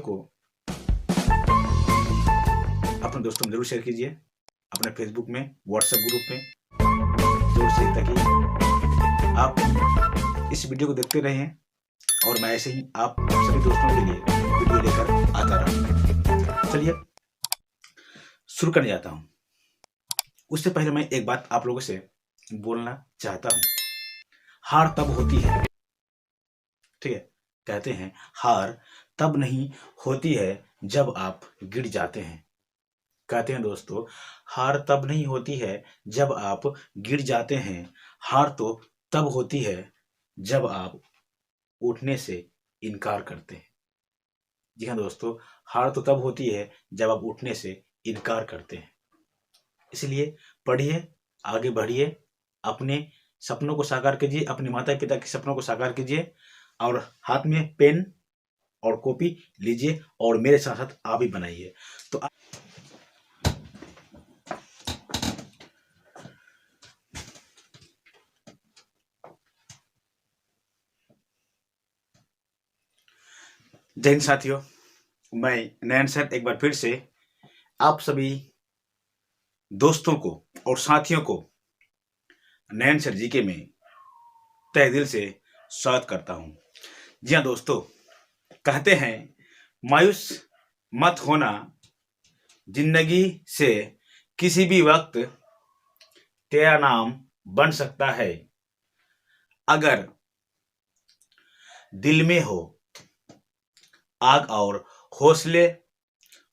को अपने दोस्तों में जरूर शेयर कीजिए, अपने फेसबुक में, व्हाट्सएप ग्रुप में जरूर शेयर, ताकि आप इस वीडियो को देखते रहें और मैं ऐसे ही आप सभी दोस्तों के लिए वीडियो लेकर आता रहूं। चलिए शुरू करने जाता हूं। उससे पहले मैं एक बात आप लोगों से बोलना चाहता हूं। हार तब होती है, ठीक है, कहते हैं हार तब नहीं होती है जब आप गिर जाते हैं। कहते हैं दोस्तों, हार तब नहीं होती है जब आप गिर जाते हैं, हार तो तब होती है जब आप उठने से इनकार करते हैं। जी हाँ दोस्तों, हार तो तब होती है जब आप उठने से इनकार करते हैं। इसलिए पढ़िए, आगे बढ़िए, अपने सपनों को साकार कीजिए, अपने माता पिता के सपनों को साकार कीजिए, और हाथ में पेन और कॉपी लीजिए और मेरे साथ साथ आप भी बनाइए। तो जय हिंद साथियों, मैं नयन सर एक बार फिर से आप सभी दोस्तों को और साथियों को नयन सर जीके में तहे दिल से स्वागत करता हूं। जी हाँ दोस्तों, कहते हैं मायूस मत होना, जिंदगी से किसी भी वक्त तेरा नाम बन सकता है। अगर दिल में हो आग और हौसले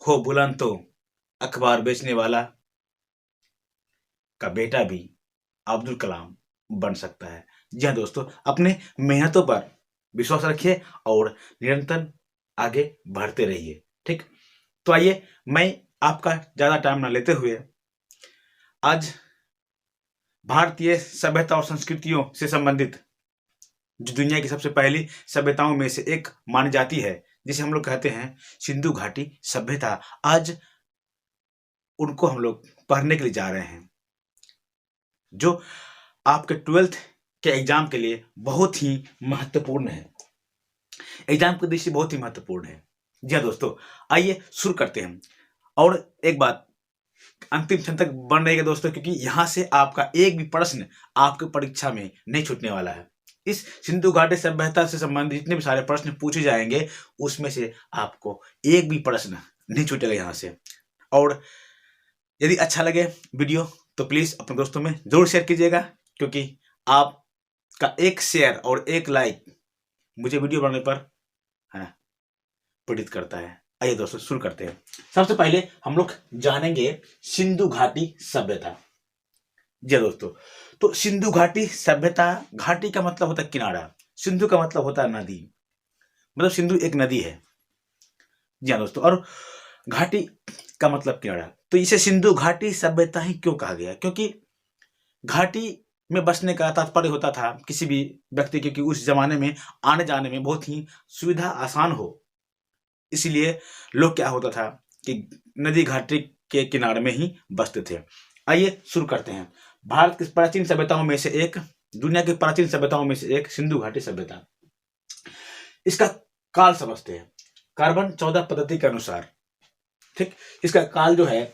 हो बुलंद, तो अखबार बेचने वाला का बेटा भी अब्दुल कलाम बन सकता है। जी हाँ दोस्तों, अपने मेहनतों पर विश्वास रखिए और निरंतर आगे बढ़ते रहिए। ठीक, तो आइए मैं आपका ज्यादा टाइम ना लेते हुए आज भारतीय सभ्यता और संस्कृतियों से संबंधित जो दुनिया की सबसे पहली सभ्यताओं में से एक मानी जाती है, जिसे हम लोग कहते हैं सिंधु घाटी सभ्यता, आज उनको हम लोग पढ़ने के लिए जा रहे हैं, जो आपके 12th के एग्जाम के लिए बहुत ही महत्वपूर्ण है। एग्जाम की दृष्टि बहुत ही महत्वपूर्ण है। जी हाँ दोस्तों, आइए शुरू करते हैं। और एक बात अंतिम क्षण तक बन रहेगा दोस्तों, क्योंकि यहां से आपका एक भी प्रश्न आपके परीक्षा में नहीं छूटने वाला है। इस सिंधु घाटी सभ्यता से संबंधित जितने भी सारे प्रश्न पूछे जाएंगे, उसमें से आपको एक भी प्रश्न नहीं छूटेगा यहां से। और यदि अच्छा लगे वीडियो तो प्लीज अपने दोस्तों में जरूर शेयर कीजिएगा, क्योंकि आपका एक शेयर और एक लाइक मुझे वीडियो बनाने पर प्रेरित करता है। आइए दोस्तों शुरू करते हैं। सबसे पहले हम लोग जानेंगे सिंधु घाटी सभ्यता। जी दोस्तों, तो सिंधु घाटी सभ्यता, घाटी का मतलब होता है किनारा, सिंधु का मतलब होता है नदी, मतलब सिंधु एक नदी है। जी हाँ दोस्तों, और घाटी का मतलब किनारा। तो इसे सिंधु घाटी सभ्यता ही क्यों कहा गया? क्योंकि घाटी में बसने का तात्पर्य होता था किसी भी व्यक्ति के कि उस जमाने में आने जाने में बहुत ही सुविधा आसान हो, इसलिए लोग क्या होता था कि नदी घाटी के किनारे में ही बसते थे। आइए शुरू करते हैं। भारत की प्राचीन सभ्यताओं में से एक, दुनिया की प्राचीन सभ्यताओं में से एक सिंधु घाटी सभ्यता। इसका काल समझते हैं कार्बन 14 पद्धति के अनुसार। ठीक, इसका काल जो है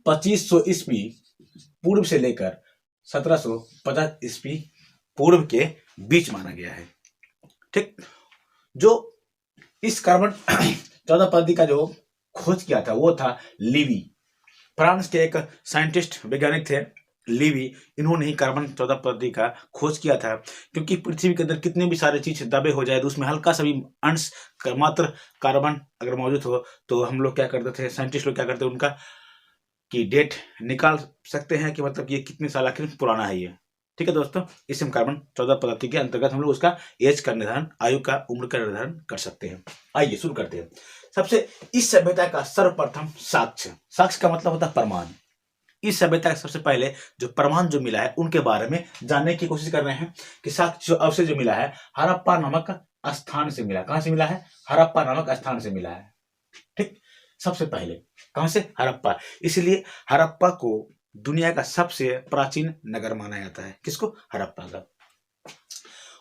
2500 ईस्वी पूर्व से लेकर 1750 ईस्वी पूर्व के बीच माना गया है। ठीक, जो इस कार्बन 14 पद्धति का जो खोज किया था वो था लीवी, फ्रांस के एक साइंटिस्ट वैज्ञानिक थे लीवी। इन्होंने ही कार्बन 14 पद्धति का खोज किया था, क्योंकि पृथ्वी के अंदर कितने भी सारे चीज दबे हो जाए तो उसमें हल्का सा भी अंश मात्र कार्बन अगर मौजूद हो तो हम लोग क्या करते थे, साइंटिस्ट लोग क्या करते, उनका की डेट निकाल सकते हैं कि मतलब ये कितने साल आखिर पुराना है ये। ठीक है दोस्तों, इसे हम कार्बन 14 पद्धति के अंतर्गत हम लोग उसका एज का निर्धारण, आयु का, उम्र का निर्धारण कर सकते हैं। आइए शुरू करते हैं। सबसे इस सभ्यता का सर्वप्रथम साक्ष्य, साक्ष्य का मतलब होता है प्रमाण। इस सभ्यता का सबसे पहले जो प्रमाण जो मिला है उनके बारे में जानने की कोशिश कर रहे हैं कि साक्ष्य अवशेष जो मिला है हड़प्पा नामक स्थान से मिला। कहां से मिला है? हड़प्पा नामक स्थान से मिला है। ठीक, सबसे पहले कहां से? हड़प्पा। इसलिए हड़प्पा को दुनिया का सबसे प्राचीन नगर माना जाता है। किसको? हड़प्पा का।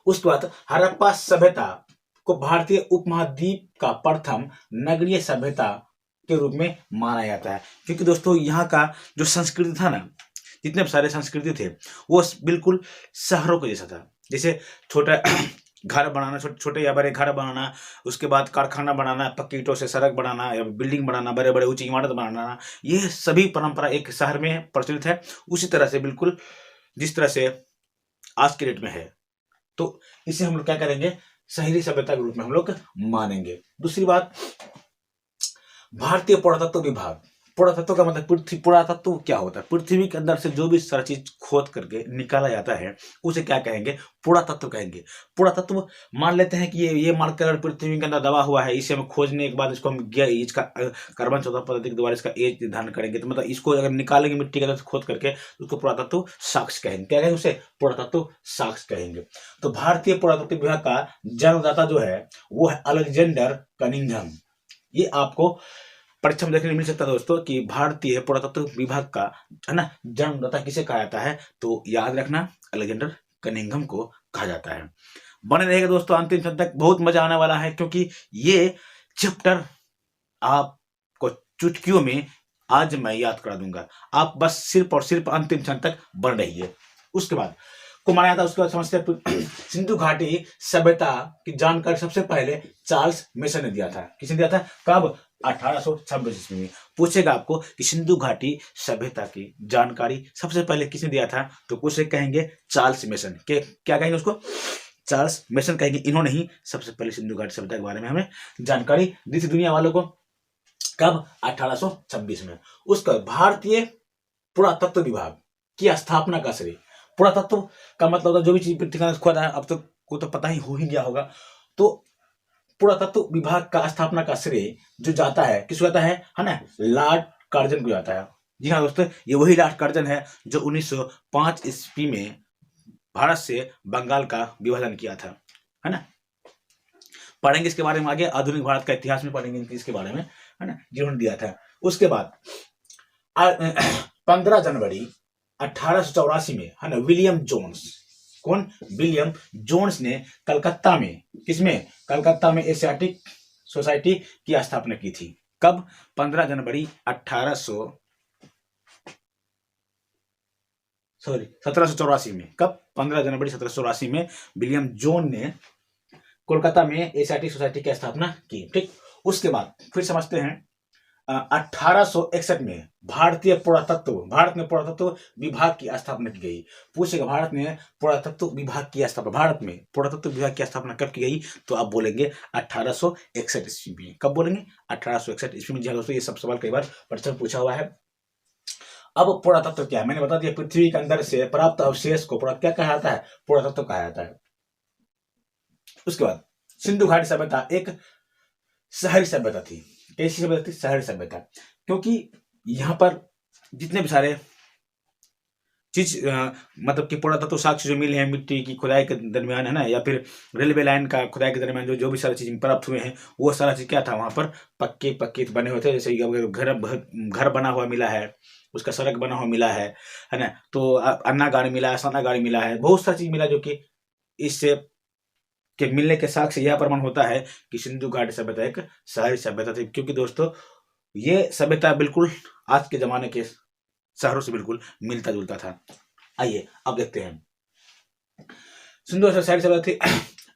उसके बाद हड़प्पा सभ्यता को भारतीय उपमहाद्वीप का प्रथम नगरीय सभ्यता के रूप में माना जाता है, क्योंकि दोस्तों यहाँ का जो संस्कृति था ना, जितने सारे संस्कृति थे वो बिल्कुल शहरों के जैसा था। जैसे छोटा घर बनाना, छोटे छोटे या बड़े घर बनाना, उसके बाद कारखाना बनाना, पक्की ईंटों से सड़क बनाना या बिल्डिंग बनाना, बड़े बड़े ऊंची इमारत बनाना, ये सभी परंपरा एक शहर में प्रचलित है। उसी तरह से बिल्कुल जिस तरह से आज के डेट में है, तो इसे हम लोग क्या करेंगे, शहरी सभ्यता के रूप में हम लोग मानेंगे। दूसरी बात, भारतीय पुरातत्व विभाग। पुरातत्व का मतलब पृथ्वी, पुरातत्व क्या होता है, पृथ्वी के अंदर से जो भी सारा चीज खोद करके निकाला जाता है उसे क्या कहेंगे, पुरातत्व कहेंगे। पुरातत्व मान लेते हैं कि ये मार्कर पृथ्वी के अंदर दबा हुआ है, इसे हम खोजने के बाद इसको हम इसका कार्बन 14 पद्धति के द्वारा इसका एज निर्धारण करेंगे, तो मतलब इसको अगर निकालेंगे मिट्टी के अंदर से खोद करके, उसको पुरातत्व साक्ष्य कहेंगे। क्या कहेंगे उसे, पुरातत्व साक्ष्य कहेंगे। तो भारतीय पुरातत्व विभाग का जन्मदाता जो है वो है अलेक्जेंडर कनिंघम। ये आपको परीक्षा में देखने को मिल सकता है दोस्तों कि भारतीय पुरातत्व विभाग का है ना जन्मदाता किसे कहा जाता है, तो याद रखना अलेक्जेंडर कनिंघम को कहा जाता है। बने रहेगा दोस्तों अंतिम क्षण तक, बहुत मजा आने वाला है, क्योंकि ये चैप्टर आपको चुटकियों में आज मैं याद करा दूंगा। आप बस सिर्फ और सिर्फ अंतिम क्षण तक बन रहिए। उसके बाद को माना जाता है, उसके बाद समझते हैं सिंधु घाटी सभ्यता की जानकारी सबसे पहले चार्ल्स मेसन ने दिया था। किसने दिया था, कब, 1826 ईस्वी में। पूछेगा आपको कि सिंधु घाटी सभ्यता की जानकारी सबसे पहले किसने दिया था, तो उसे कहेंगे चार्ल्स मेसन के। क्या कहेंगे उसको, चार्ल्स मेसन कहेंगे। इन्होंने ही सबसे पहले सिंधु घाटी सभ्यता के बारे में हमें जानकारी दी थी दुनिया वालों को। कब, 1826 में। उसका भारतीय पुरातत्व विभाग की स्थापना का श्रेय, पुरातत्व का मतलब होता है जो भी चीज पृथ्वी का खोदा है, अब तक को तो पता ही हो ही गया होगा। तो पुरातत्व विभाग का स्थापना का श्रेय जो जाता है किसको जाता है ना, लॉर्ड कर्जन को जाता है। जी हाँ दोस्तों, ये वही लॉर्ड कर्जन है जो 1905 ईस्वी में भारत से बंगाल का विभाजन किया था, है ना। पढ़ेंगे इसके बारे में आगे, आधुनिक भारत का इतिहास में पढ़ेंगे इसके बारे में, है ना, जिन्होंने दिया था। उसके बाद 15 जनवरी 1884 में, है ना, विलियम जोन्स, कौन, विलियम जोन्स ने कलकत्ता में, किसमें, कलकत्ता में एशियाटिक सोसाइटी की स्थापना की थी। कब, 15 जनवरी 1784 में। कब, 15 जनवरी 1784 में विलियम जोन ने कोलकाता में एशियाटिक सोसाइटी की स्थापना की। ठीक, उसके बाद फिर समझते हैं 1861 में भारत में पुरातत्व विभाग की स्थापना की गई। पूछेगा भारत में पुरातत्व विभाग की स्थापना, भारत में पुरातत्व विभाग की स्थापना कब की गई, तो आप बोलेंगे 1861 ईस्वी में। कब बोलेंगे, 1861 ईस्वी में। जी दोस्तों, ये सब सवाल कई बार परीक्षा में पूछा हुआ है। अब पुरातत्व क्या है, मैंने बता दिया, पृथ्वी के अंदर से प्राप्त अवशेष को क्या कहा जाता है, पुरातत्व कहा जाता है। उसके बाद सिंधु घाटी सभ्यता एक शहरी सभ्यता थी। कैसी सभ्यता थी, शहरी सभ्यता, क्योंकि यहाँ पर जितने भी सारे चीज मतलब कि पुरातत्व साक्ष्य जो मिले हैं मिट्टी की खुदाई के दरमियान, है ना, या फिर रेलवे लाइन का खुदाई के दरमियान जो भी सारी चीज प्राप्त हुए हैं, वो सारा चीज क्या था, वहां पर पक्के बने हुए थे। जैसे घर बना हुआ मिला है, उसका सड़क बना हुआ मिला है ना, तो अन्ना गाड़ी मिला है, सना गाड़ी मिला है, बहुत सारी चीज मिला जो कि इससे के मिलने के साक्ष्य यह प्रमाण होता है कि सिंधु घाटी सभ्यता एक शहरी सभ्यता थी। क्योंकि दोस्तों ये सभ्यता बिल्कुल आज के जमाने के शहरों से बिल्कुल मिलता जुलता था। आइए अब देखते हैं सिंधु शहरी सभ्यता थी।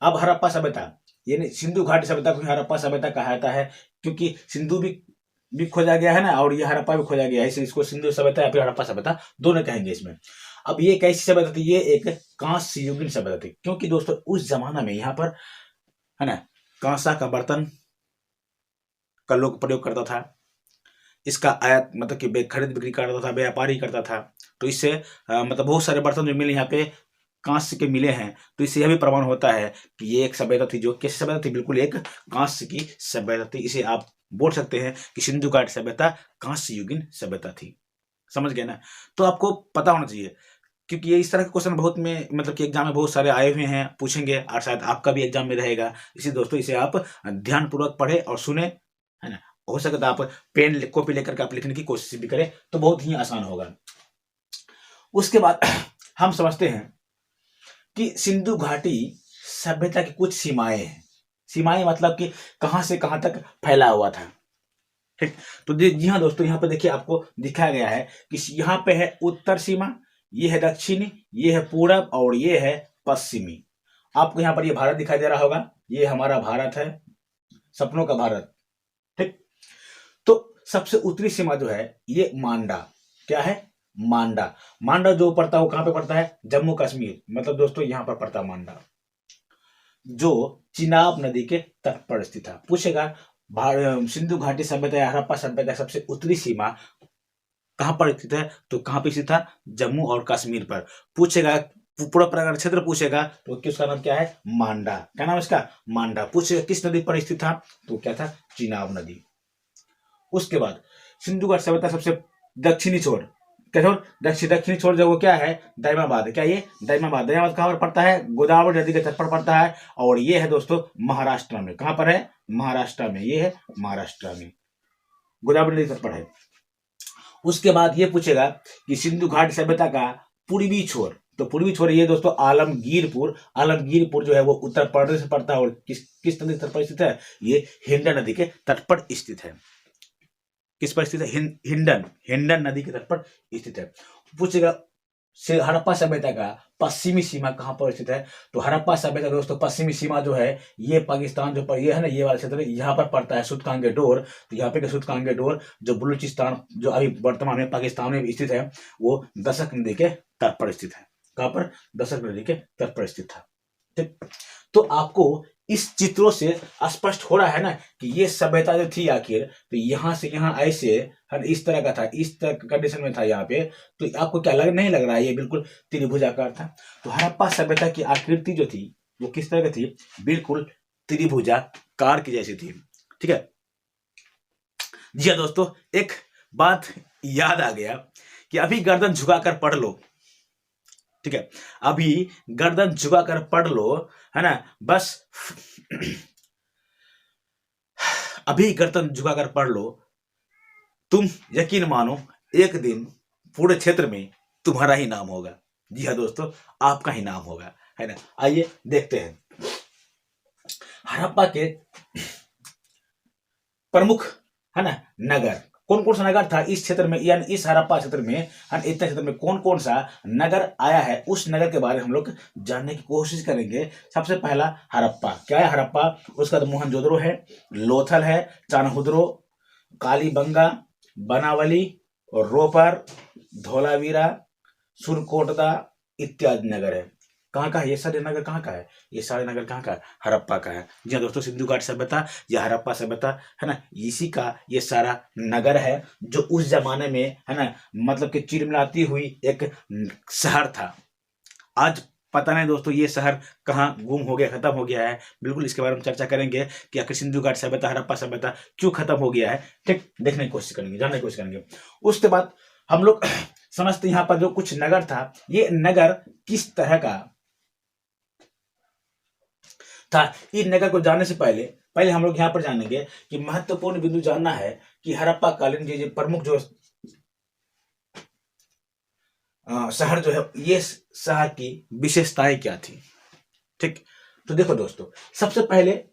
अब हड़प्पा सभ्यता, यानी सिंधु घाटी सभ्यता को हड़प्पा सभ्यता कहा जाता है, क्योंकि सिंधु भी खोजा गया है ना, और ये हड़प्पा भी खोजा गया है, इसलिए इसको सिंधु सभ्यता या फिर हड़प्पा सभ्यता दोनों कहेंगे इसमें। अब ये कैसी सभ्यता थी, ये एक कांस्य युगीन सभ्यता थी, क्योंकि दोस्तों उस जमाना में यहाँ पर, है ना, कांसा का बर्तन का लोग प्रयोग करता था। इसका आयात मतलब कि खरीद बिक्री करता था, व्यापारी करता था। तो इससे मतलब बहुत सारे बर्तन जो मिले यहाँ पे कांस्य के मिले हैं, तो इससे यह भी प्रमाण होता है कि ये एक सभ्यता थी जो कैसी सभ्यता थी, बिल्कुल एक कांस्य की सभ्यता थी। इसे आप बोल सकते हैं कि सिंधु घाटी सभ्यता कांस्य युगीन सभ्यता थी। समझ गए ना, तो आपको पता होना चाहिए, क्योंकि ये इस तरह के क्वेश्चन बहुत में मतलब कि एग्जाम में बहुत सारे आए हुए हैं, पूछेंगे, और शायद आपका भी एग्जाम में रहेगा। इसी दोस्तों इसे आप ध्यानपूर्वक पढ़े और सुने, है ना। हो सके तो आप पेन कॉपी लेकर के आप लिखने की कोशिश भी करें, तो बहुत ही आसान होगा। उसके बाद हम समझते हैं कि सिंधु घाटी सभ्यता की कुछ सीमाएं हैं। सीमाएं मतलब कि कहां से कहां तक फैला हुआ था। ठीक, तो जी हाँ दोस्तों, यहाँ पे देखिए आपको दिखाया गया है कि यहाँ पे है उत्तर सीमा, ये है दक्षिणी, ये है पूरब और ये है पश्चिमी। आपको यहाँ पर ये भारत दिखाई दे रहा होगा, ये हमारा भारत है, सपनों का भारत। ठीक, तो सबसे उत्तरी सीमा जो है ये मांडा, क्या है, मांडा। मांडा जो पड़ता है वो कहां पे पड़ता है, जम्मू कश्मीर, मतलब दोस्तों यहां पर पड़ता है मांडा, जो चिनाब नदी के तट पर स्थित है। पूछेगा सिंधु घाटी सभ्यता या हड़प्पा सभ्यता सबसे उत्तरी सीमा कहां पर स्थित है, तो कहां पर स्थित था, जम्मू और कश्मीर पर। पूछेगा पूरा प्रकार क्षेत्र पूछेगा तो उसका नाम क्या है, मांडा। क्या नाम इसका, मांडा। पूछेगा किस नदी पर स्थित था, तो क्या था, चिनाब नदी। उसके बाद सिंधु घाटी सभ्यता सबसे दक्षिणी छोर, दक्षिणी छोर जो वो क्या है, दाइमाबाद। क्या ये दाइमाबाद, दाइमाबाद कहां पर पड़ता है, गोदावरी नदी के तट पर पड़ता है, और ये है दोस्तों महाराष्ट्र में। कहां पर है, महाराष्ट्र में, ये है महाराष्ट्र में, गोदावरी नदी तट पर है। उसके बाद ये पूछेगा कि सिंधु घाटी सभ्यता का पूर्वी छोर, तो पूर्वी छोर ये दोस्तों आलमगीरपुर। आलमगीरपुर जो है वो उत्तर प्रदेश में पड़ता है, और किस नदी के तट पर स्थित है, ये हिंडन नदी के तट पर स्थित है। किस पर स्थित है, हिंडन नदी के तट पर स्थित है। पूछेगा हड़प्पा सभ्यता का पश्चिमी सीमा कहां पर स्थित है, तो हड़प्पा सभ्यता दोस्तों पश्चिमी सीमा जो है ये पाकिस्तान जो पर ये है ना, ये वाला क्षेत्र यहाँ पर पड़ता है, सुतकांगे डोर। तो यहाँ पे सुतकांगे डोर जो बलूचिस्तान जो अभी वर्तमान में पाकिस्तान में स्थित है, वो दशक नदी के तट पर स्थित है। कहां पर, दशक नदी के तट पर स्थित था। ठीक, तो आपको इस चित्रों से स्पष्ट हो रहा है ना कि ये सभ्यता जो थी आखिर, तो यहां से यहां ऐसे इस तरह का था, इस तरह का कंडीशन में था यहाँ पे। तो आपको क्या नहीं लग रहा है, ये बिल्कुल त्रिभुजाकार था। तो हड़प्पा सभ्यता की आकृति जो थी वो किस तरह की थी, बिल्कुल त्रिभुजाकार की जैसी थी। ठीक है जी हाँ दोस्तों, एक बात याद आ गया कि अभी गर्दन झुकाकर पढ़ लो। ठीक है, अभी गर्दन झुकाकर पढ़ लो, है ना, बस अभी गर्दन झुकाकर पढ़ लो। तुम यकीन मानो एक दिन पूरे क्षेत्र में तुम्हारा ही नाम होगा। जी हाँ दोस्तों, आपका ही नाम होगा, है ना। आइए देखते हैं हड़प्पा के प्रमुख, है ना, नगर कौन कौन सा नगर था इस क्षेत्र में, यानी इस हड़प्पा क्षेत्र में, इतने क्षेत्र में कौन कौन सा नगर आया है, उस नगर के बारे में हम लोग जानने की कोशिश करेंगे। सबसे पहला हड़प्पा, क्या है हड़प्पा, उसका तो मोहनजोदड़ो है, लोथल है, चान्होदरो, कालीबंगा, बनावली, रोपर, धोलावीरा, सुरकोटदा इत्यादि नगर है। कहाँ का है ये सारे नगर, कहाँ का है ये सारे नगर, कहाँ का है, हड़प्पा का है। जी हाँ दोस्तों, सिंधु घाटी सभ्यता या हड़प्पा सभ्यता, है ना, इसी का ये सारा नगर है, जो उस जमाने में, है ना, मतलब कि चिलमिलाती हुई एक शहर था। आज पता नहीं दोस्तों ये शहर कहाँ गुम हो गया, खत्म हो गया है। बिल्कुल इसके बारे में चर्चा करेंगे कि आखिर सिंधु घाटी सभ्यता हड़प्पा सभ्यता क्यों खत्म हो गया है। ठीक, देखने की कोशिश करेंगे, जानने की कोशिश करेंगे। उसके बाद हम लोग समझते यहाँ पर जो कुछ नगर था, ये नगर किस तरह का था। इन नगर को जानने से पहले हम लोग यहाँ पर जानेंगे कि महत्वपूर्ण बिंदु जानना है कि हड़प्पा कालीन जो प्रमुख जो शहर जो है, ये शहर की विशेषताएं क्या थी। ठीक, तो देखो दोस्तों, सबसे पहले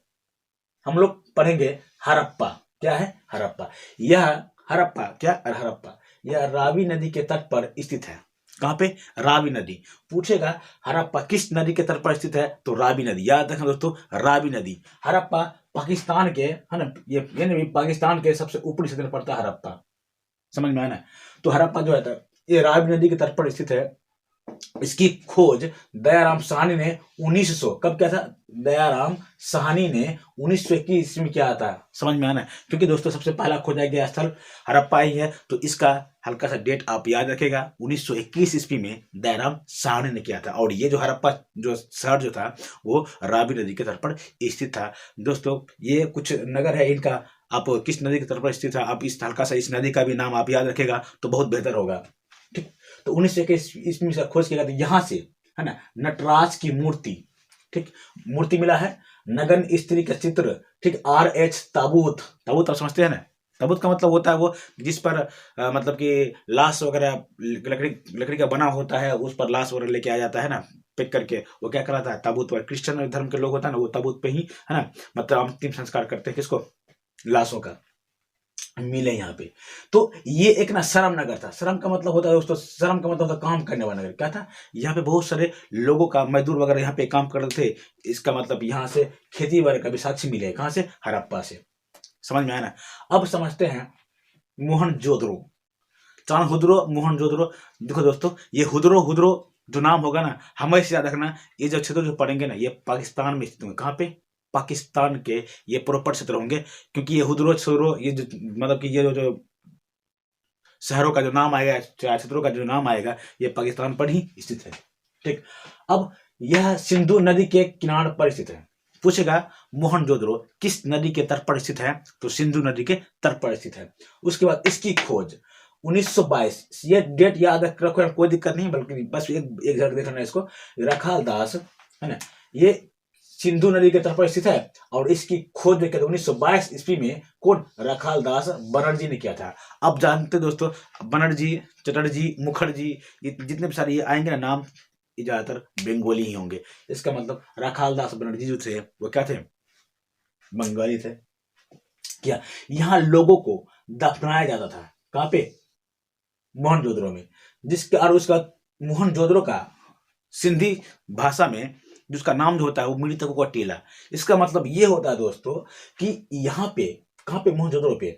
हम लोग पढ़ेंगे हड़प्पा। क्या है हड़प्पा, यह हड़प्पा क्या, हड़प्पा यह रावी नदी के तट पर स्थित है। कहां पे, रावी नदी। पूछेगा हड़प्पा किस नदी के तट पर स्थित है, तो रावी नदी। याद रखना दोस्तों, रावी नदी। हड़प्पा पाकिस्तान के, है ना, ये पाकिस्तान के सबसे ऊपरी क्षेत्र पड़ता है हड़प्पा, समझ में आया ना। तो हड़प्पा जो है ये रावी नदी के तट पर स्थित है। इसकी खोज दयाराम साहनी ने 1900, कब क्या था, दयाराम साहनी ने 1921 ईस्वी में किया था। समझ में आना, क्योंकि दोस्तों सबसे पहला खोजा गया स्थल हड़प्पा ही है, तो इसका हल्का सा डेट आप याद रखेगा। 1921 ईस्वी में दयाराम साहनी ने किया था, और ये जो हड़प्पा जो शहर जो था वो रावी नदी के तट पर स्थित था। दोस्तों ये कुछ नगर है, इनका आप किस नदी के तट पर स्थित था, आप इस हल्का सा इस नदी का भी नाम आप याद रखेगा तो बहुत बेहतर होगा। ठीक, तो 1921 ईस्वी से खोज किया गया, यहां से, है ना, नटराज की मूर्ति, ठीक, मूर्ति मिला है। नगन स्त्री का चित्र, ठीक, RH ताबूत, ताबूत आप समझते हैं ना, ताबूत का मतलब होता है वो जिस पर मतलब कि लाश वगैरह लकड़ी का बना होता है, उस पर लाश वगैरह लेके आ जाता है ना, फेंक करके वो क्या कराता है, ताबूत पर, क्रिश्चियन धर्म के लोग होता है ना, वो ताबूत पे ही है ना, मतलब अंतिम संस्कार करते हैं किसको, लाशों का, मिले यहाँ पे। तो ये एक ना शर्म नगर था। शर्म का मतलब होता है दोस्तों, शर्म का मतलब होता है काम करने वाला नगर। क्या था, यहाँ पे बहुत सारे लोगों का, मजदूर वगैरह यहाँ पे काम करते थे। इसका मतलब यहाँ से खेती वगैरह का भी साक्ष्य मिले। कहाँ से, हड़प्पा से। समझ में आया ना। अब समझते हैं मोहनजोदड़ो, चाणहुद्रो, मोहनजोदड़ो। देखो दोस्तों, ये हुद्रो हुद्रो जो नाम होगा ना, हमेशा याद रखना, ये जो क्षेत्र जो पढ़ेंगे ना, ये पाकिस्तान में स्थित होंगे। कहाँ पे, पाकिस्तान के ये प्रॉपर क्षेत्र होंगे, क्योंकि ये हुद्रो छुद्रो, ये जो मतलब कि ये जो शहरों का जो नाम आएगा, क्षेत्रों का जो नाम आएगा, ये पाकिस्तान पर ही स्थित है। ठीक, अब यह सिंधु नदी के किनारे पर स्थित है। पूछेगा मोहनजोदड़ो किस नदी के तट पर स्थित है, तो सिंधु नदी के तट पर स्थित है। उसके बाद इसकी खोज 1922, ये डेट याद रखो, कोई दिक्कत नहीं, बल्कि बस एक झलक देखना इसको। रखाल दास है ना, ये सिंधु नदी के तट पर स्थित है, और इसकी खोज जो 1922 ईस्वी में कौन, रखाल दास बनर्जी ने किया था। अब जानते दोस्तों, बनर्जी, चटर्जी, मुखर्जी, ये जितने भी सारे ये आएंगे ना नाम, ये ज्यादातर बंगाली ही होंगे। इसका मतलब रखाल दास बनर्जी जो थे वो क्या थे, बंगाली थे। क्या, यहाँ लोगों को दफनाया जाता था। कहाँ पे, मोहनजोदड़ो में। जिसके और उसका मोहनजोदड़ो का सिंधी भाषा में जिसका नाम जो होता है वो मृतकों का टीला। इसका मतलब ये होता है दोस्तों कि यहाँ पे, कहाँ पे, मोहनजोदड़ो पे,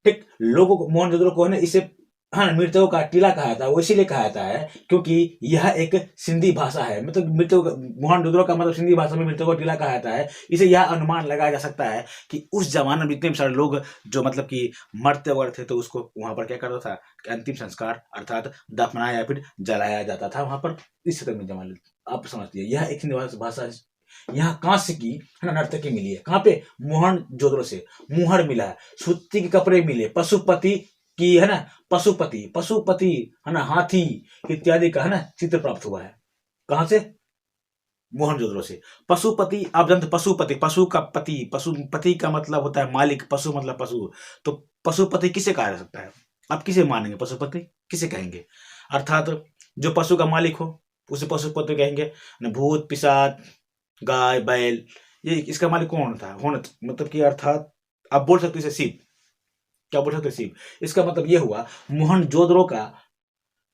ठीक, लोगों को, मोहनजोदड़ो को है ना, इसे हाँ मृतकों का टीला कहा जाता है। वो इसीलिए कहा जाता है क्योंकि यह एक सिंधी भाषा है। मतलब मृतकों, मोहनजोदड़ो का मतलब सिंधी भाषा में मृतकों का टीला कहा जाता है। इसे यह अनुमान लगाया जा सकता है कि उस जमाने में जितने सारे लोग जो मतलब कि मरते वगैरह थे, तो उसको वहां पर क्या करता था, अंतिम संस्कार अर्थात दफनाया या फिर जलाया जाता था वहां पर। इस क्षेत्र में जमा, आप समझिए, यह एक हिंदी भाषा है। यहाँ कांस्य की है ना नर्तकी मिली है। कहाँ पे, मोहनजोदड़ो से मुहर मिला है, सूती के कपड़े मिले, पशुपति की है ना, पशुपति है ना, हाथी इत्यादि का है ना चित्र प्राप्त हुआ है। कहां से, मोहनजोदड़ो से। पशुपति, आप जानते, पशुपति, पशु का पति, पशुपति का मतलब होता है मालिक, पशु मतलब पशु। तो पशुपति किसे कहा जा सकता है, आप किसे मानेंगे, पशुपति किसे कहेंगे, अर्थात जो पशु का मालिक हो उसे पशुपति कहेंगे। भूत पिशाच, गाय बैल, ये इसका मालिक कौन था, मतलब कि अर्थात आप बोल सकते इसे शिव। क्या बोल सकते, शिव। इसका मतलब ये हुआ मोहनजोदड़ो का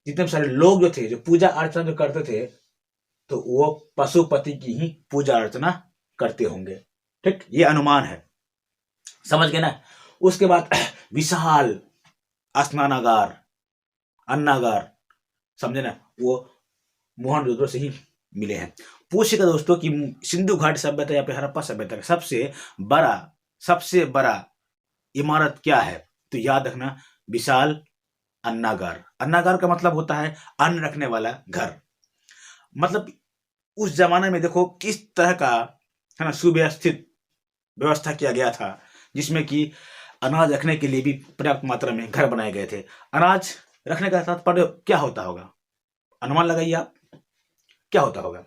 जितने सारे लोग जो थे, जो पूजा अर्चना जो करते थे, तो वो पशुपति की ही पूजा अर्चना करते होंगे। ठीक, ये अनुमान है, समझ गए ना। उसके बाद विशाल स्नानागार, अन्नागार, समझे ना, वो मोहनजोदड़ो से ही मिले हैं। पूछेगा दोस्तों कि सिंधु घाटी सभ्यता या फिर हड़प्पा सभ्यता का सबसे बड़ा इमारत क्या है, तो याद रखना विशाल अन्नागार। अन्नागार का मतलब होता है अन्न रखने वाला घर। मतलब उस जमाने में देखो किस तरह का है ना सुव्यवस्थित व्यवस्था किया गया था, जिसमें कि अनाज रखने के लिए भी पर्याप्त मात्रा में घर बनाए गए थे। अनाज रखने का तात्पर्य क्या होता होगा, अनुमान लगाइए आप, क्या होता होगा।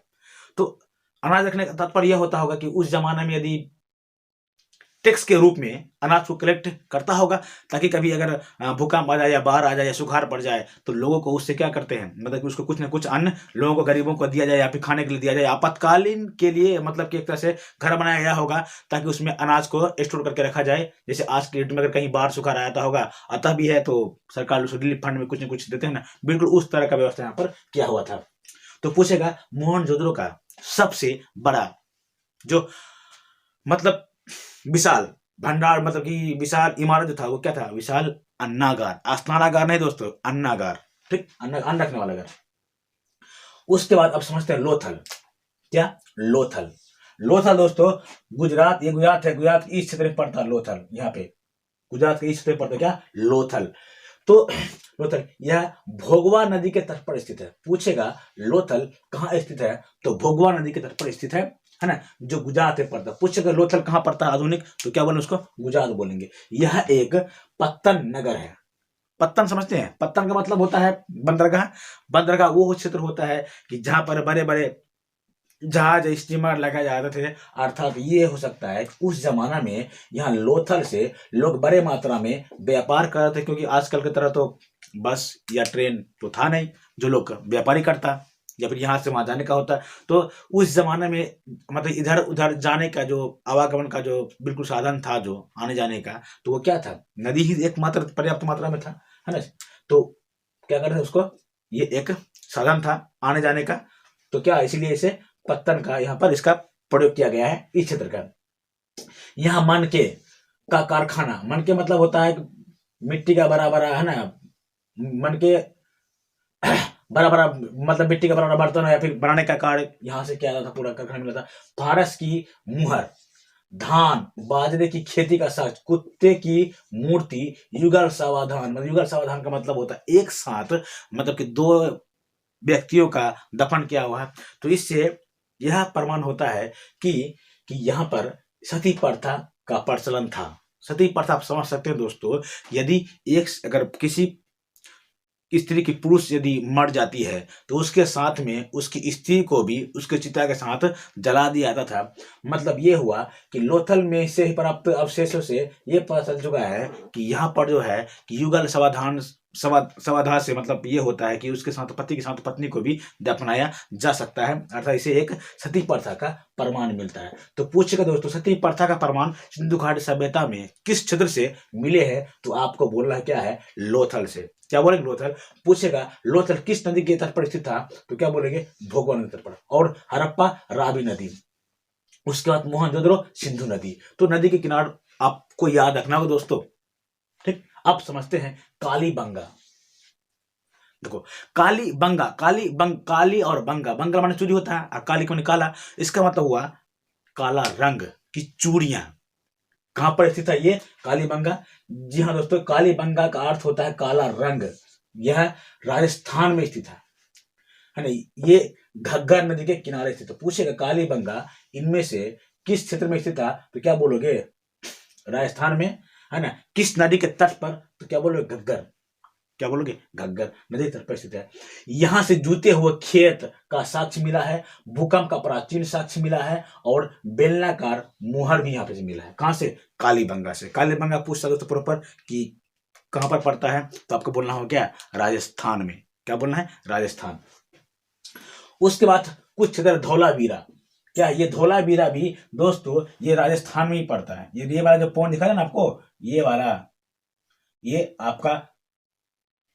तो अनाज रखने का तात्पर्य यह होता होगा कि उस जमाने में यदि टैक्स के रूप में अनाज को कलेक्ट करता होगा, ताकि कभी अगर भूकंप आ जाए या बाढ़ आ जाए या सुखाड़ पड़ जाए, तो लोगों को उससे क्या करते हैं, मतलब कि उसको कुछ ना कुछ अन्न लोगों को, गरीबों को दिया जाए या फिर खाने के लिए दिया जाए, आपातकालीन के लिए। मतलब कि एक तरह से घर बनाया गया होगा ताकि उसमें अनाज को स्टोर करके रखा जाए। जैसे आज के डेट में अगर कहीं बाढ़ सुखाड़ आता होगा, अतः भी है, तो सरकार उसको रिलीफ फंड में कुछ ना कुछ देते हैं ना, बिल्कुल उस तरह का व्यवस्था यहाँ पर किया हुआ था। तो पूछेगा मोहनजोदड़ो का सबसे बड़ा जो मतलब विशाल भंडार, मतलब कि विशाल इमारत जो था वो क्या था, विशाल अन्नागार। स्नानागार नहीं दोस्तों, अन्नागार। ठीक, अन्न रखने वाला घर। उसके बाद अब समझते हैं लोथल। क्या, लोथल। लोथल दोस्तों गुजरात, ये गुजरात है, गुजरात के इस क्षेत्र में पड़ता है लोथल। यहाँ पे गुजरात के इस क्षेत्र में पड़ता है क्या, लोथल। तो लोथल यह भोगवा नदी के तट पर स्थित है। पूछेगा लोथल कहाँ स्थित है, तो भोगवा नदी के तट पर स्थित है ना, जो गुजरात में पड़ता है। पूछेगा लोथल कहाँ पड़ता है आधुनिक, तो क्या बोले उसको, गुजरात बोलेंगे। यह एक पत्तन नगर है। पत्तन समझते हैं, पत्तन का मतलब होता है बंदरगाह। बंदरगाह वो क्षेत्र होता है कि जहां पर बड़े बड़े जहाज स्टीमर लगाए जाते थे। अर्थात ये हो सकता है उस जमाना में यहाँ लोथल से लोग बड़े मात्रा में व्यापार कर रहे थे, क्योंकि आजकल की तरह तो बस या ट्रेन तो था नहीं जो लोग व्यापारी करता। या फिर यहाँ से वहां जाने का होता है। तो उस जमाने में मतलब इधर उधर जाने का जो आवागमन का जो बिल्कुल साधन था, जो आने जाने का, तो वो क्या था, नदी ही एकमात्र पर्याप्त मात्रा में था, है ना। तो क्या करते थे उसको, ये एक साधन था आने जाने का, तो क्या इसीलिए इसे पत्तन का यहाँ पर इसका प्रयोग किया गया है इस क्षेत्र का। यहाँ मनके का कारखाना, मनके मतलब होता है मिट्टी का बड़ा बड़ा, है ना, मनके बड़ा बड़ा मतलब मिट्टी का बड़ा बड़ा बर्तन या फिर बनाने का कार्य यहाँ से किया जाता था, पूरा कारखाना मिला था। फारस की मुहर, धान बाजरे की खेती का साक्ष, कुत्ते की मूर्ति, युगल सावधान, मतलब युगल सावधान का मतलब होता है एक साथ मतलब कि दो व्यक्तियों का दफन किया हुआ है। तो इससे यह प्रमाण होता है कि यहाँ पर सती प्रथा का प्रचलन था। सती प्रथा आप समझ सकते हैं दोस्तों, यदि एक अगर किसी स्त्री की पुरुष यदि मर जाती है तो उसके साथ में उसकी स्त्री को भी उसके चिता के साथ जला दिया जाता था। मतलब ये हुआ कि लोथल में से ही प्राप्त अवशेषों से ये पता चल चुका है कि यहाँ पर जो है कि युगल समाधान समाधान से मतलब ये होता है कि उसके साथ पति के साथ पत्नी को भी दफनाया जा सकता है, अर्थात इसे एक सती प्रथा का प्रमाण मिलता है। तो पूछेगा दोस्तों, सती प्रथा का प्रमाण सिंधु घाटी सभ्यता में किस क्षेत्र से मिले हैं, तो आपको बोलना है क्या है, लोथल से। क्या बोलेंगे, लोथल। पूछेगा लोथल किस नदी के तट पर स्थित था, तो क्या बोलेंगे, भोगवा नदी तट पर। और हड़प्पा रावी नदी, उसके बाद मोहनजोदड़ो सिंधु नदी। तो नदी के किनारे आपको याद रखना होगा दोस्तों, ठीक। अब समझते हैं कालीबंगा। देखो, काली और बंगा, बंगा माने चूड़ी होता है और काली को काला, इसका मतलब हुआ काला रंग की चूड़ियां। कहां पर स्थित है ये कालीबंगा? जी हाँ दोस्तों, कालीबंगा का अर्थ होता है काला रंग। यह राजस्थान में स्थित है ना। ये घग्गर नदी के किनारे स्थित है। पूछेगा कालीबंगा इनमें से किस क्षेत्र में स्थित था, तो क्या बोलोगे, राजस्थान में, है ना। किस नदी के तट पर, तो क्या बोलोगे, घग्गर। क्या बोलोगे, घग्गर नदी तट पर स्थित है। यहां से जूते हुए खेत का साक्ष्य मिला है, भूकंप का प्राचीन साक्ष्य मिला है, और बेलनाकार मुहर भी यहाँ पे से मिला है। कहां से, कालीबंगा से। कालीबंगा पूछता दोस्तों प्रॉपर कि कहां पर पड़ता है, तो आपको बोलना होगा क्या, राजस्थान में। क्या बोलना है, राजस्थान। उसके बाद कुछ क्षेत्र धौलावीरा, क्या ये धौलावीरा भी दोस्तों ये राजस्थान में ही पड़ता है। ये वाला जो पॉइंट दिखा है ना आपको, ये वाला, ये आपका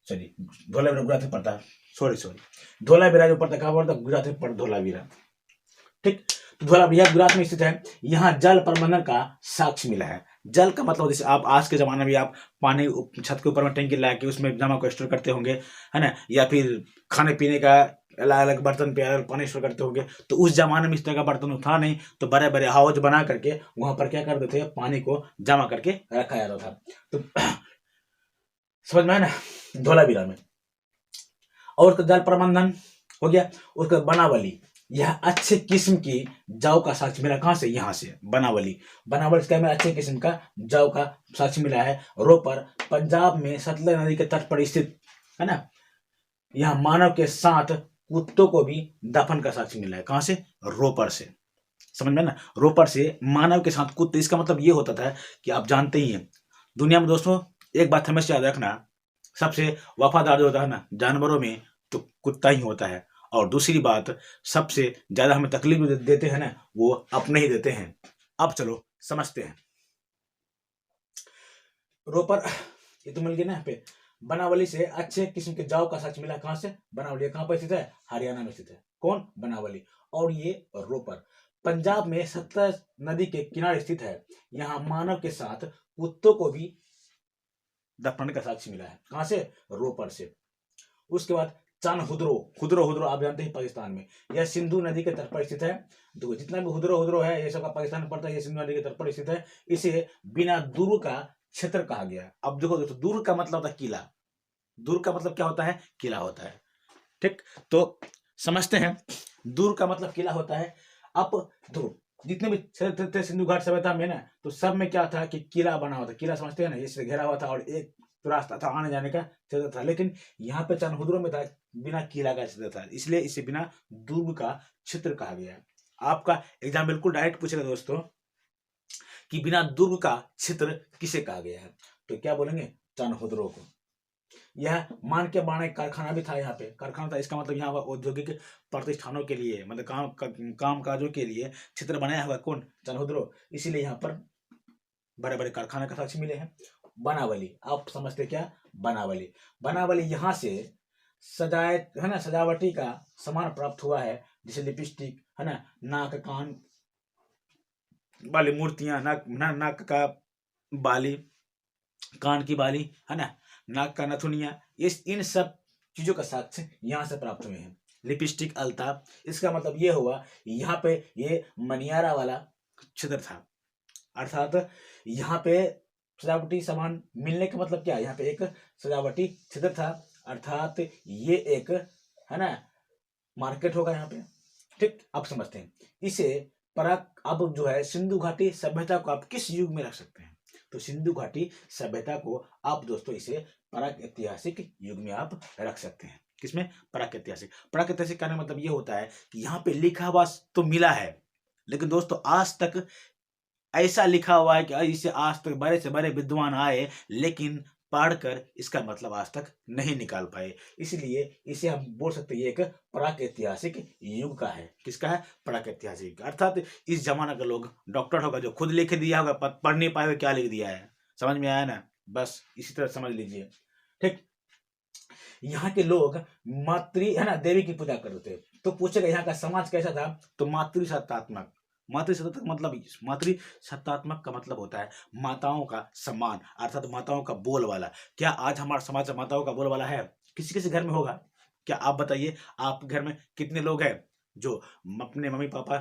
सॉरी धोलावीरा गुजरात में पड़ता है, सॉरी धोलावीरा जो पड़ता है, कहाँ पड़ता है, गुजरात में पड़ता धोलावीरा, ठीक। तो धोलावीरा गुजरात में स्थित है। यहाँ जल प्रबंधन का साक्ष्य मिला है। जल का मतलब जैसे आप आज के जमाने में आप पानी छत के ऊपर में टंकी लगा के उसमें जमा को स्टोर करते होंगे, है ना, या फिर खाने पीने का अलग अलग बर्तन पे अलग पानी स्टोर करते होंगे। तो उस जमाने में इस तरह का बर्तन था नहीं, तो बड़े बड़े हाउस बना करके वहां पर क्या करते थे, पानी को जमा करके रखा जाता था। तो समझ में आया ना, धोलावीरा में। और उसका जल प्रबंधन हो गया। उसका बनावली, यह अच्छे किस्म की जौ का साक्ष्य मिला। कहां से, यहां से बनावली। बनावली क्या में अच्छे किस्म का जौ का साक्ष्य मिला है। रोपर पंजाब में सतलज नदी के तट पर स्थित है ना। यहां मानव के साथ कुत्तों को भी दफन का साक्ष्य मिला है। कहां से, रोपर से। समझ में ना, रोपर से मानव के साथ कुत्ते। इसका मतलब ये होता था कि आप जानते ही हैं दुनिया में दोस्तों, एक बात हमेशा याद रखना, सबसे वफादार जो होता है ना जानवरों में, तो कुत्ता ही होता है। और दूसरी बात, सबसे ज्यादा हमें तकलीफ देते हैं ना, वो अपने ही देते हैं। अब चलो समझते हैं। रोपर ये तो मिल गया ना यहाँ पे। बनावली से अच्छे किस्म के जौ का साक्ष्य मिला। कहां से, बनावली। कहां पर स्थित है, हरियाणा में स्थित है। कौन, बनावली। और ये रोपर पंजाब में सतलज नदी के किनारे स्थित है। यहाँ मानव के साथ कुत्तों को भी दफनाने का साक्ष्य मिला है। कहां से, रोपर से। उसके बाद चानहुद्रो, हुद्रो आप जानते हैं पाकिस्तान में, यह सिंधु नदी के तट पर स्थित है। तो जितना भी हुद्रो है ये सब पाकिस्तान में पड़ता है, ये सिंधु नदी के तट पर स्थित है। इसे बिना दुर्ग का क्षेत्र कहा गया। अब देखो दोस्तों, दुर्ग का मतलब होता है किला। दुर्ग का मतलब क्या होता है, किला होता है, ठीक। तो समझते हैं, दुर्ग का मतलब किला होता है। अब देखो जितने भी क्षेत्र थे सिंधु घाट सभ्यता में ना, तो सब में क्या था कि किला बना हुआ था। किला समझते हैं ना, इससे घेरा हुआ था और एक रास्ता था आने जाने का क्षेत्र था। लेकिन यहाँ पे चानहुद्रो में था बिना किला का क्षेत्र था, इसलिए इसे बिना दुर्ग का क्षेत्र कहा गया। आपका एग्जाम बिल्कुल डायरेक्ट पूछेगा दोस्तों कि बिना दुर्ग का क्षेत्र किसे कहा गया है, तो क्या बोलेंगे, चानहुद्रो को। यह मान के बाणे कारखाना भी था, यहाँ पे कारखाना था, इसका मतलब यहाँ औद्योगिक प्रतिष्ठानों के लिए, मतलब काम काजों के लिए क्षेत्र बनाया हुआ कौन, चनहुद्रो, इसीलिए यहाँ पर बड़े बड़े कारखाने का साक्ष्य मिले हैं। बनावली, आप समझते क्या, बनावली, बनावली यहाँ से सजाए है ना, सजावटी का सामान प्राप्त हुआ है, जैसे लिपस्टिक है ना, नाक कान वाली मूर्तियां, नाक का बाली, कान की बाली है ना, नाक का नथुनिया, इस इन सब चीजों का साक्ष्य यहाँ से प्राप्त हुए हैं। लिपस्टिक, अल्ताफ, इसका मतलब ये हुआ यहाँ पे ये मनियारा वाला क्षेत्र था, अर्थात यहाँ पे सजावटी सामान मिलने का मतलब क्या है, यहाँ पे एक सजावटी क्षेत्र था, अर्थात ये एक है ना मार्केट होगा यहाँ पे। ठीक, आप समझते हैं इसे। पराग अब जो है सिंधु घाटी सभ्यता को आप किस युग में रख सकते हैं, तो सिंधु घाटी सभ्यता को आप दोस्तों इसे प्राक ऐतिहासिक युग में आप रख सकते हैं। किसमें, प्राक ऐतिहासिक। प्राक ऐतिहासिक का मतलब ये होता है कि यहाँ पे लिखा हुआ तो मिला है, लेकिन दोस्तों आज तक ऐसा लिखा हुआ है कि इसे आज तक बड़े से बड़े विद्वान आए, लेकिन पढ़कर इसका मतलब आज तक नहीं निकाल पाए, इसलिए इसे हम बोल सकते हैं ये एक प्राक ऐतिहासिक युग का है। किसका है, प्राक ऐतिहासिक। अर्थात इस जमाना का लोग डॉक्टर होगा जो खुद लिख दिया होगा, पढ़ नहीं पाए क्या लिख दिया है, समझ में आया ना, बस इसी तरह समझ लीजिए। ठीक, यहाँ के लोग मातृ है ना देवी की पूजा करते थे, तो पूछेगा यहाँ का समाज कैसा था, तो मातृसत्तात्मक। मातृसत्तात्मक का मतलब होता है माताओं का सम्मान, अर्थात माताओं का बोलवाला। क्या आज हमारा समाज में माताओं का बोलवाला है, किसी किसी घर में होगा क्या, आप बताइए, आपके घर में कितने लोग हैं जो अपने मम्मी पापा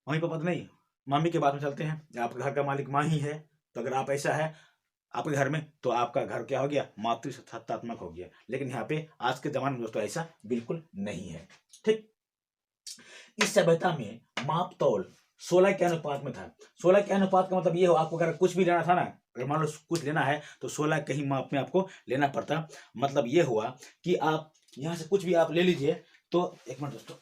तो नहीं, मम्मी के बात में चलते हैं, आपके घर का मालिक माँ ही है, तो अगर आप ऐसा है आपके घर में, तो आपका घर क्या हो गया, मातृसत्तात्मक हो गया। लेकिन यहाँ पे आज के जमाने में दोस्तों ऐसा बिल्कुल नहीं है। ठीक, इस सभ्यता में माप तौल 16 के अनुपात में था। 16 के अनुपात का मतलब ये हो, आपको अगर कुछ भी लेना था ना, अगर मान लो कुछ लेना है तो 16 के ही माप में आपको लेना पड़ता। मतलब ये हुआ कि आप यहाँ से कुछ भी आप ले लीजिए, तो एक मिनट दोस्तों,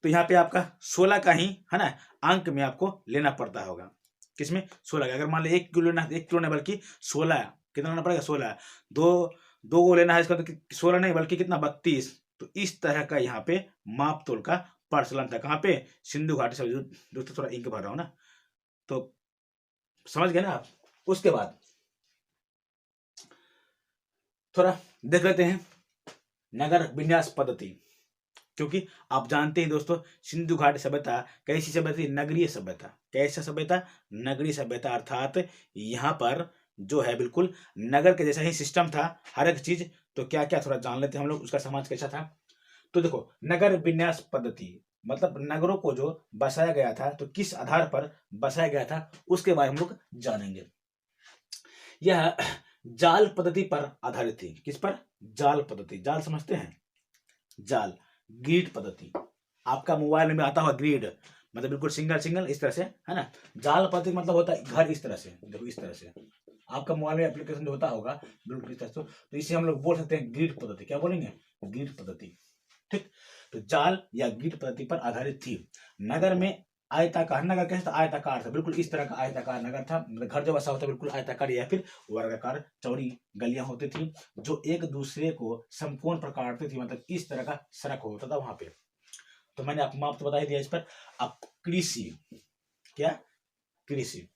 तो यहाँ पे आपका 16 का ही है ना अंक में आपको लेना पड़ता होगा। किसमें, 16 का। अगर मान लो 1 किलो लेना, 1 किलो नहीं बल्कि 16, कितना लेना पड़ेगा, 16। दो को लेना है इसका, तो 16 नहीं बल्कि कितना, 32। तो इस तरह का यहाँ पे माप तोल का प्रचलन था। कहाँ पे, सिंधु घाटी से। दोस्तों थोड़ा इंक भर रहा हूं ना, तो समझ गए ना आप। उसके बाद थोड़ा देख लेते हैं नगर विन्यास पद्धति, क्योंकि आप जानते हैं दोस्तों सिंधु घाटी सभ्यता कैसी सभ्यता, नगरीय सभ्यता। कैसा सभ्यता, नगरीय सभ्यता, अर्थात यहाँ पर जो है बिल्कुल नगर के जैसा ही सिस्टम था हर एक चीज। तो क्या क्या थोड़ा जान लेते हैं हम लोग, उसका समाज कैसा था। तो देखो, नगर विन्यास पद्धति मतलब नगरों को जो बसाया गया था, तो किस आधार पर बसाया गया था उसके बारे में हम लोग जानेंगे। यह जाल पद्धति पर आधारित थी। किस पर, जाल पद्धति। जाल समझते हैं, जाल, ग्रिड पद्धति। आपका मोबाइल में आता हुआ ग्रिड, मतलब बिल्कुल सिंगल सिंगल इस तरह से है ना। जाल पद्धति मतलब होता है घर इस तरह से, देखो इस तरह से आपका मोबाइल में एप्लीकेशन जो होता होगा बिल्कुल इस तरह से, तो इसे हम लोग बोल सकते हैं ग्रिड पद्धति। क्या बोलेंगे, ग्रिड पद्धति। ठीक, तो जाल या ग्रिड पद्धति पर आधारित थी। नगर में आयताकार, नगर कैसा था, आयताकार था, बिल्कुल इस तरह का आयताकार नगर था। घर जो बसा होता बिल्कुल आयताकार या फिर वर्गाकार चौड़ी गलियां होती थी, जो एक दूसरे को संपूर्ण प्रकार करती थी, मतलब इस तरह का सड़क होता था वहां पे। तो मैंने आपको माप तो बता ही दिया इस पर। अब कृषि, क्या, कृषि।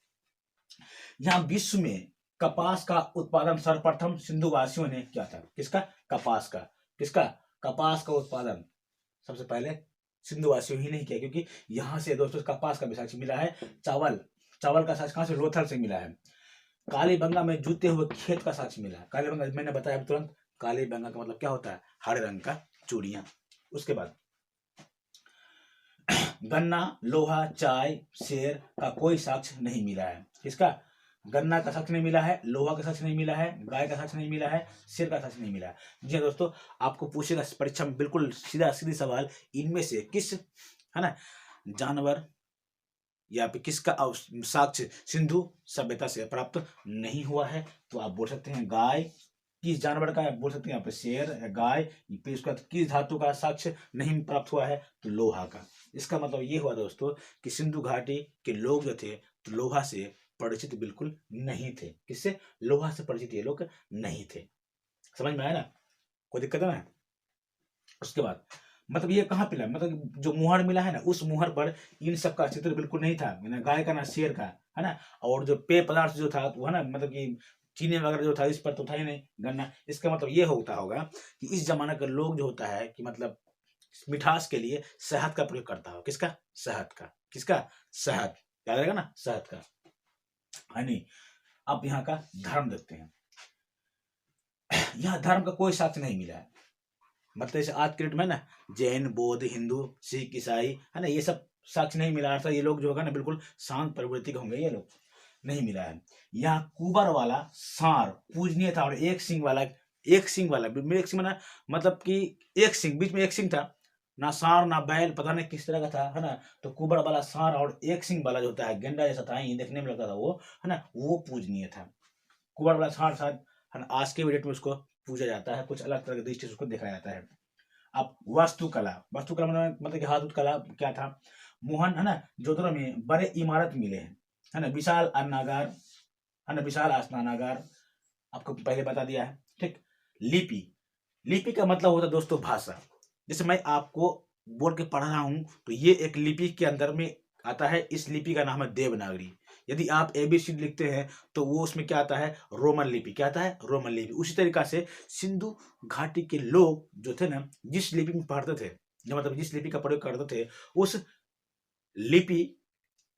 यहाँ विश्व में कपास का उत्पादन सर्वप्रथम सिंधु वासियों ने किया था। किसका, कपास का। किसका, कपास का उत्पादन सबसे पहले सिंधु वासियों ही नहीं किया, क्योंकि यहाँ से दोस्तों कपास का भी साक्ष्य मिला है। चावल का साक्ष्य कहाँ से, लोथल से मिला है। कालीबंगा में जूते हुए खेत का साक्ष्य मिला है। कालीबंगा मैंने बताया तुरंत, कालीबंगा का मतलब क्या होता है, हरे रंग का चूड़ियां। उसके बाद गन्ना, लोहा, चाय, शेर का कोई साक्ष्य नहीं मिला है। किसका, गन्ना का साक्ष्य नहीं मिला है, लोहा का साक्ष्य नहीं मिला है, गाय का साक्ष्य नहीं मिला है, शेर का साक्ष्य नहीं मिला है। जी दोस्तों, आपको पूछेगा परीक्षा में बिल्कुल सीधी सवाल, इनमें से किस है ना जानवर या फिर किसका साक्ष्य सिंधु सभ्यता से प्राप्त नहीं हुआ है, तो आप बोल सकते हैं गाय। किस जानवर का, बोल सकते हैं यहाँ पे शेर या गाय। फिर उसका किस धातु का साक्ष्य नहीं प्राप्त हुआ है, तो लोहा का। इसका मतलब ये हुआ दोस्तों कि सिंधु घाटी के लोग जो थे तो लोहा से परिचित बिल्कुल नहीं थे। किससे? लोहा से परिचित ये लोग नहीं थे। समझ में आया ना? कोई दिक्कत है ना? उसके बाद मतलब ये कहाँ मिला, मतलब जो मुहर मिला है ना, उस मुहर पर इन सब का चित्र बिल्कुल नहीं था, ना गाय का ना शेर का, है ना। और जो पेय पदार्थ जो था वो है ना, मतलब कि चीनी वगैरह जो था इस पर तो था ही नहीं गन्ना। इसका मतलब ये होता होगा कि इस जमाने का लोग जो होता है कि मतलब मिठास के लिए शहद का प्रयोग करता हो। किसका? शहद का। किसका? शहद। याद रहेगा ना, शहद का, है नहीं। अब यहाँ का धर्म देखते हैं। यहाँ धर्म का कोई साक्ष्य नहीं मिला है। मतलब जैसे आज के डेट में ना जैन, बौद्ध, हिंदू, सिख, ईसाई, है ना, ये सब साक्ष्य नहीं मिला था। ये लोग जो होगा ना बिल्कुल शांत प्रवृत्ति के होंगे, ये लोग नहीं मिला है। यहाँ कुबर वाला सांड पूजनीय था, और एक सिंह वाला, एक सिंह वाला एक सिंह मतलब कि एक सिंह, बीच में एक सिंह था, ना सांड ना बैल, पता नहीं किस तरह का था, है ना। तो कुबर वाला सांड और एक सिंह वाला जो होता है गेंडा जैसा था, ये देखने में लगता था वो, है ना, वो पूजनीय था। कुबर वाला सांड शायद, है ना, आज के डेट में उसको पूजा जाता है, कुछ अलग तरह की दृष्टि से उसको देखा जाता है। अब वास्तुकला, वास्तुकला मतलब कि हाथ कला क्या था? मोहन, है ना, जोधपुर में बड़े इमारत मिले हैं, है ना, विशाल अन्नागार, है ना, विशाल स्नानागार, आपको पहले बता दिया है। ठीक। लिपि, लिपि का मतलब होता है दोस्तों भाषा। जैसे मैं आपको बोल के पढ़ रहा हूं तो ये एक लिपि के अंदर में आता है। इस लिपि का नाम है देवनागरी। यदि आप एबीसी लिखते हैं तो वो उसमें क्या आता है? रोमन लिपि। क्या आता है? रोमन लिपि। उसी तरीका से सिंधु घाटी के लोग जो थे ना, जिस लिपि में पढ़ते थे, जो मतलब जिस लिपि का प्रयोग करते थे, उस लिपि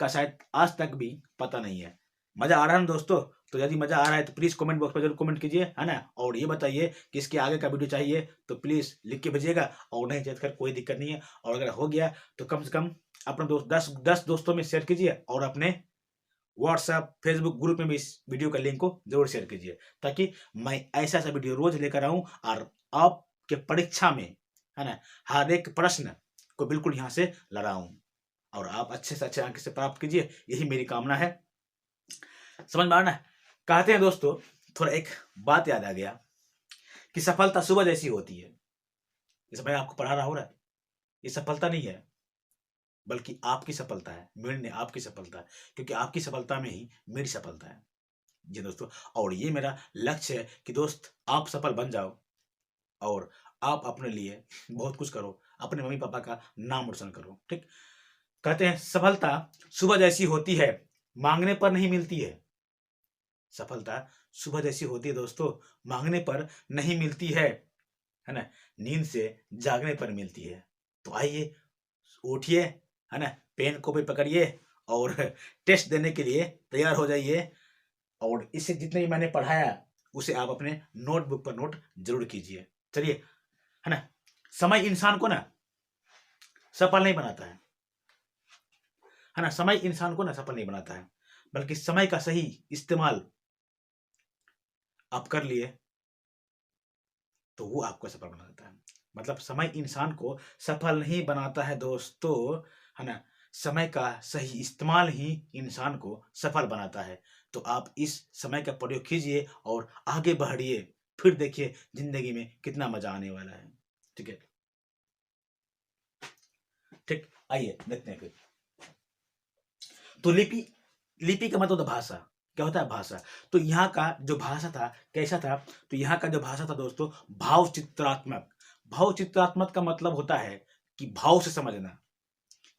का शायद आज तक भी पता नहीं है। मजा आ रहा है ना दोस्तों? तो यदि मजा आ रहा है तो प्लीज कमेंट बॉक्स में जरूर कमेंट कीजिए, है ना। और ये बताइए कि इसके आगे का वीडियो चाहिए तो प्लीज लिख के भेजिएगा, और नहीं चाहिए तो कोई दिक्कत नहीं है। और अगर हो गया तो कम से कम अपने दोस्त 10 दोस्तों में शेयर कीजिए, और अपने व्हाट्सएप फेसबुक ग्रुप में भी इस वीडियो का लिंक को जरूर शेयर कीजिए, ताकि मैं ऐसा ऐसा वीडियो रोज लेकर आऊं और आपके परीक्षा में, है ना, हर एक प्रश्न को बिल्कुल यहाँ से लड़ाऊं, और आप अच्छे से अच्छे अंक से प्राप्त कीजिए, यही मेरी कामना है। समझ में आ रहा है? कहते हैं दोस्तों, थोड़ा एक बात याद आ गया कि सफलता सुबह जैसी होती है। जैसे मैं आपको पढ़ा रहा हूं ना, ये सफलता नहीं है, बल्कि आपकी सफलता है, मेरी नहीं, आपकी सफलता है, क्योंकि आपकी सफलता में ही मेरी सफलता है जी दोस्तों। और ये मेरा लक्ष्य है कि दोस्त आप सफल बन जाओ, और आप अपने लिए बहुत कुछ करो, अपने मम्मी पापा का नाम रोशन करो। ठीक। कहते हैं सफलता सुबह जैसी होती है, मांगने पर नहीं मिलती है। सफलता सुबह जैसी होती है दोस्तों, मांगने पर नहीं मिलती है ना, नींद से जागने पर मिलती है। तो आइए उठिए, है ना, पेन कॉपी पकड़िए और टेस्ट देने के लिए तैयार हो जाइए, और इससे जितने भी मैंने पढ़ाया उसे आप अपने नोटबुक पर नोट जरूर कीजिए। चलिए, है ना, समय इंसान को ना सफल नहीं बनाता है ना, समय इंसान को ना सफल नहीं बनाता है, बल्कि समय का सही इस्तेमाल आप कर लिए तो वो आपको सफल बनाता है। मतलब समय इंसान को सफल नहीं बनाता है दोस्तों, है ना, समय का सही इस्तेमाल ही इंसान को सफल बनाता है। तो आप इस समय का प्रयोग कीजिए और आगे बढ़िए, फिर देखिए जिंदगी में कितना मजा आने वाला है। ठीक है, ठीक, आइए देखते हैं फिर। तो लिपि, लिपि का मतलब भाषा। क्या होता है? भाषा। तो यहाँ का जो भाषा था कैसा था? तो यहाँ का जो भाषा था दोस्तों, भाव चित्रात्मक। भाव चित्रात्मक का मतलब होता है कि भाव से समझना।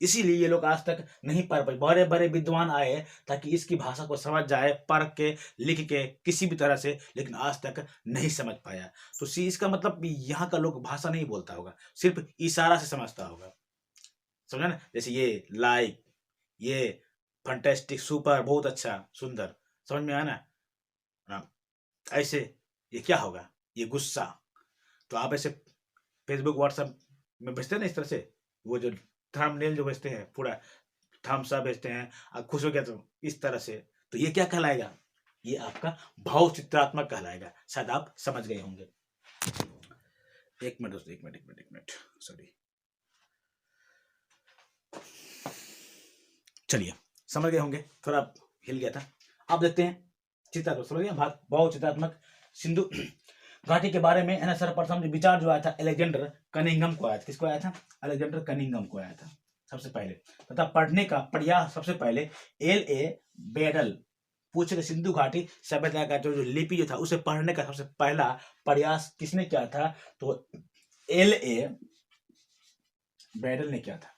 इसीलिए ये लोग आज तक नहीं पढ़ पाए। बड़े बड़े विद्वान आए ताकि इसकी भाषा को समझ जाए, पढ़ के, लिख के, किसी भी तरह से, लेकिन आज तक नहीं समझ पाया। तो सी इसका मतलब यहाँ का लोग भाषा नहीं बोलता होगा, सिर्फ इशारा से समझता होगा। समझा ना? जैसे ये लाइक, ये फंटेस्टिक, सुपर, बहुत अच्छा, सुंदर, समझ में आया ना? हाँ, ऐसे ये क्या होगा? ये गुस्सा। तो आप ऐसे फेसबुक व्हाट्सएप में भेजते हैं ना इस तरह से, वो जो थंबनेल जो भेजते हैं, पूरा थम्स अप भेजते हैं, आप खुश हो गया तो इस तरह से, तो ये क्या कहलाएगा? ये आपका भाव चित्रात्मक कहलाएगा। शायद आप समझ गए होंगे। एक मिनट दोस्तों, एक मिनट, एक मिनट, एक मिनट, सॉरी। चलिए, समझ गए होंगे, थोड़ा हिल गया था। अब देखते हैं चित्रात्मक, समझ गए? भाव चित्रात्मक सिंधु घाटी के बारे में, है ना, सर्वप्रथम विचार जो आया था अलेक्जेंडर कनिंघम को आया था। किसको आया था? अलेक्जेंडर कनिंघम को आया था सबसे पहले। तथा पढ़ने का प्रयास सबसे पहले L.A. बेडल पूछेगा सिंधु घाटी सभ्यता का जो लिपि जो था उसे पढ़ने का सबसे पहला प्रयास किसने किया था, तो L.A. ब्रैडल ने किया था।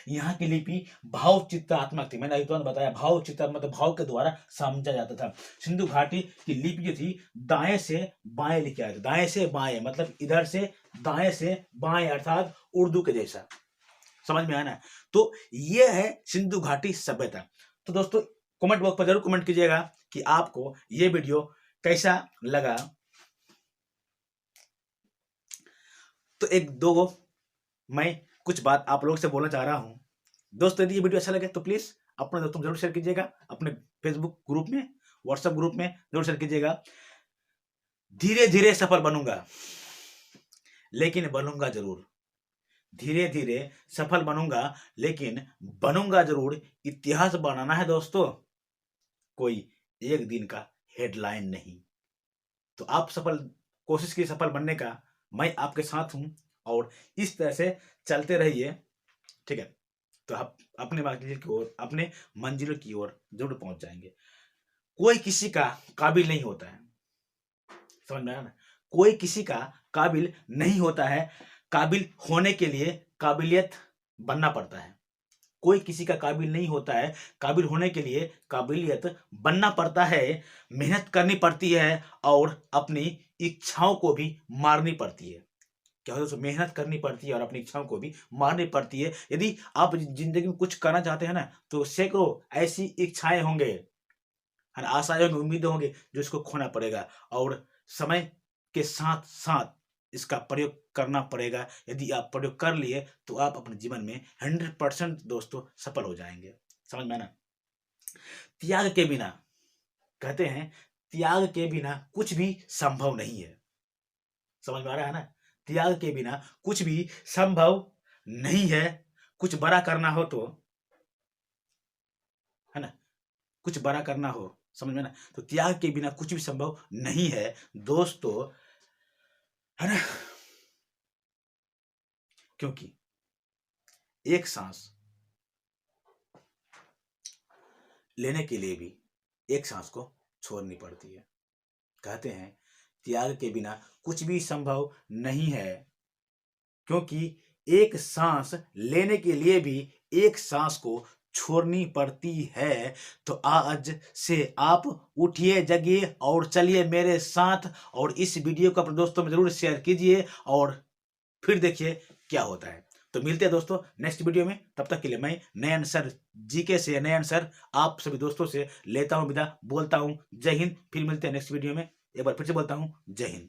यहाँ की लिपि भाव चित्रात्मक थी। मैंने अभी तुरंत बताया भाव चित्रात्मक, मतलब भाव के द्वारा समझा जाता था। सिंधु घाटी की लिपि जो थी दाएं से बाएं लिखी जाती, दाएं से बाएं मतलब इधर से दाएं से बाएं, अर्थात उर्दू के जैसा। समझ में आया ना। तो ये है सिंधु घाटी सभ्यता। तो दोस्तों कमेंट बॉक्स पर जरूर कमेंट कीजिएगा कि आपको ये वीडियो कैसा लगा। तो एक दो मैं कुछ बात आप लोगों से बोलना चाह रहा हूं। दोस्तों यदि ये वीडियो अच्छा लगे तो प्लीज अपने दोस्तों जरूर शेयर कीजिएगा, अपने फेसबुक ग्रुप में, व्हाट्सएप ग्रुप में जरूर शेयर कीजिएगा। धीरे धीरे सफल बनूंगा, लेकिन बनूंगा जरूर। धीरे धीरे सफल बनूंगा, लेकिन बनूंगा जरूर। इतिहास बनाना है दोस्तों, कोई एक दिन का हेडलाइन नहीं। तो आप सफल कोशिश की सफल बनने का, मैं आपके साथ हूं और इस तरह से चलते रहिए, ठीक है। तो आप अपने मंजिल की ओर, अपने मंजिलों की ओर जरूर पहुंच जाएंगे। कोई किसी का काबिल नहीं होता है, समझ में आया ना। कोई किसी का काबिल नहीं होता है, काबिल होने के लिए काबिलियत बनना पड़ता है। कोई किसी का काबिल नहीं होता है, काबिल होने के लिए काबिलियत बनना पड़ता है, मेहनत करनी पड़ती है और अपनी इच्छाओं को भी मारनी पड़ती है। क्या होता है, मेहनत करनी पड़ती है और अपनी इच्छाओं को भी मारनी पड़ती है। यदि आप जिंदगी में कुछ करना चाहते हैं ना, तो सैकड़ों ऐसी इच्छाएं होंगे, है ना, आशाएं होंगी, उम्मीदें होंगी, जो इसको खोना पड़ेगा और समय के साथ साथ इसका प्रयोग करना पड़ेगा। यदि आप प्रयोग कर लिए तो आप अपने जीवन में 100% दोस्तों सफल हो जाएंगे। समझ में ना। त्याग के बिना, कहते हैं त्याग के बिना कुछ भी संभव नहीं है। समझ में आ रहा है ना। त्याग के बिना कुछ भी संभव नहीं है। कुछ बड़ा करना हो तो, है ना, कुछ बड़ा करना हो, समझ में ना, तो त्याग के बिना कुछ भी संभव नहीं है दोस्तों, है ना। क्योंकि एक सांस लेने के लिए भी एक सांस को छोड़नी पड़ती है। कहते हैं त्याग के बिना कुछ भी संभव नहीं है, क्योंकि एक सांस लेने के लिए भी एक सांस को छोड़नी पड़ती है। तो आज से आप उठिए, जगिए और चलिए मेरे साथ, और इस वीडियो को अपने दोस्तों में जरूर शेयर कीजिए और फिर देखिए क्या होता है। तो मिलते हैं दोस्तों नेक्स्ट वीडियो में। तब तक के लिए मैं नयन सर जीके से, नयन सर आप सभी दोस्तों से लेता हूं विदा, बोलता हूं जय हिंद। फिर मिलते हैं नेक्स्ट वीडियो में। एक बार फिर से बोलता हूं जय हिंद।